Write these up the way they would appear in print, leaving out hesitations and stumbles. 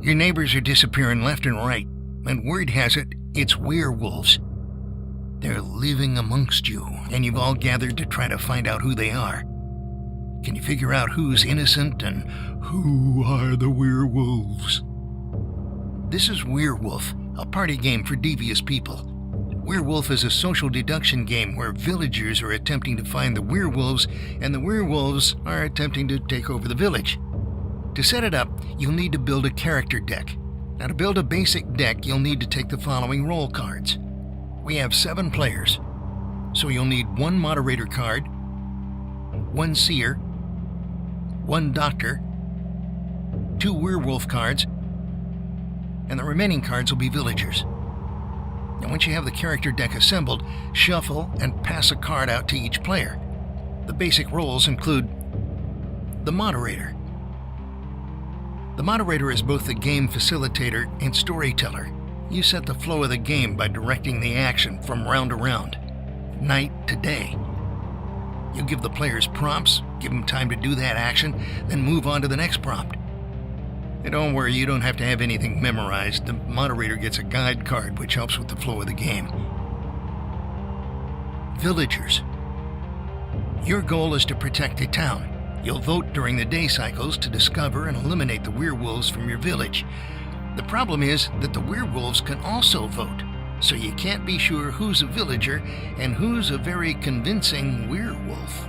Your neighbors are disappearing left and right, and word has it, it's werewolves. They're living amongst you, and you've all gathered to try to find out who they are. Can you figure out who's innocent and who are the werewolves? This is Werewolf, a party game for devious people. Werewolf is a social deduction game where villagers are attempting to find the werewolves, and the werewolves are attempting to take over the village. To set it up, you'll need to build a character deck. Now, to build a basic deck, you'll need to take the following role cards. We have 7 players, so you'll need 1 moderator card, 1 seer, 1 doctor, 2 werewolf cards, and the remaining cards will be villagers. Now, once you have the character deck assembled, shuffle and pass a card out to each player. The basic roles include the moderator. The moderator is both the game facilitator and storyteller. You set the flow of the game by directing the action from round to round, night to day. You give the players prompts, give them time to do that action, then move on to the next prompt. And don't worry, you don't have to have anything memorized. The moderator gets a guide card which helps with the flow of the game. Villagers. Your goal is to protect a town. You'll vote during the day cycles to discover and eliminate the werewolves from your village. The problem is that the werewolves can also vote, so you can't be sure who's a villager and who's a very convincing werewolf.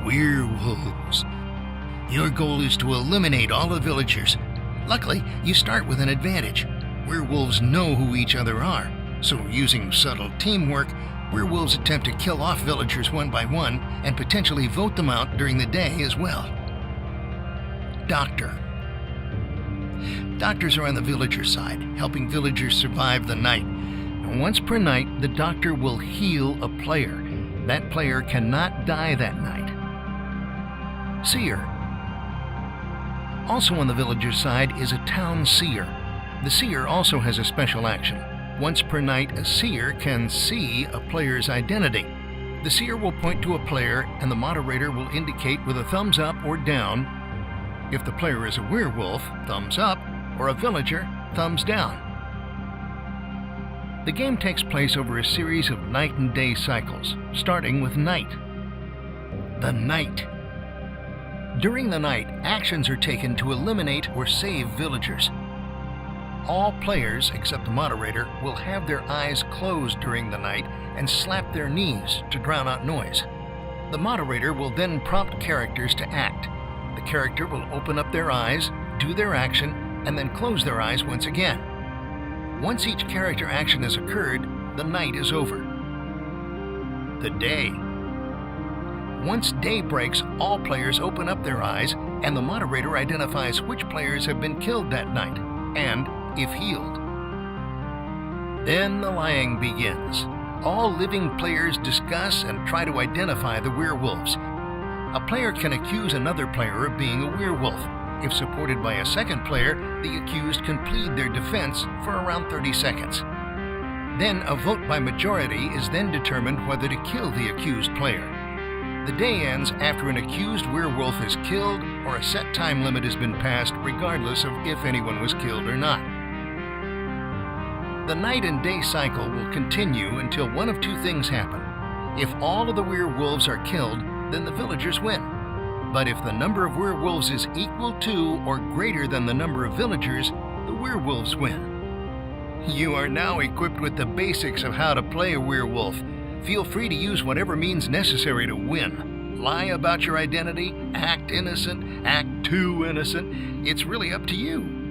Werewolves. Your goal is to eliminate all the villagers. Luckily, you start with an advantage. Werewolves know who each other are, so using subtle teamwork, werewolves attempt to kill off villagers one by one and potentially vote them out during the day as well. Doctor. Doctors are on the villager side, helping villagers survive the night. And once per night, the doctor will heal a player. That player cannot die that night. Seer. Also on the villager's side is a town seer. The seer also has a special action. Once per night, a seer can see a player's identity. The seer will point to a player, and the moderator will indicate with a thumbs up or down. If the player is a werewolf, thumbs up, or a villager, thumbs down. The game takes place over a series of night and day cycles, starting with night. The night. During the night, actions are taken to eliminate or save villagers. All players, except the moderator, will have their eyes closed during the night and slap their knees to drown out noise. The moderator will then prompt characters to act. The character will open up their eyes, do their action, and then close their eyes once again. Once each character action has occurred, the night is over. The day. Once day breaks, all players open up their eyes, and the moderator identifies which players have been killed that night, and if healed. Then the lying begins. All living players discuss and try to identify the werewolves. A player can accuse another player of being a werewolf. If supported by a second player, the accused can plead their defense for around 30 seconds. Then a vote by majority is then determined whether to kill the accused player. The day ends after an accused werewolf is killed or a set time limit has been passed, regardless of if anyone was killed or not. The night and day cycle will continue until one of 2 things happen. If all of the werewolves are killed, then the villagers win. But if the number of werewolves is equal to or greater than the number of villagers, the werewolves win. You are now equipped with the basics of how to play a werewolf. Feel free to use whatever means necessary to win. Lie about your identity, act innocent, act too innocent. It's really up to you.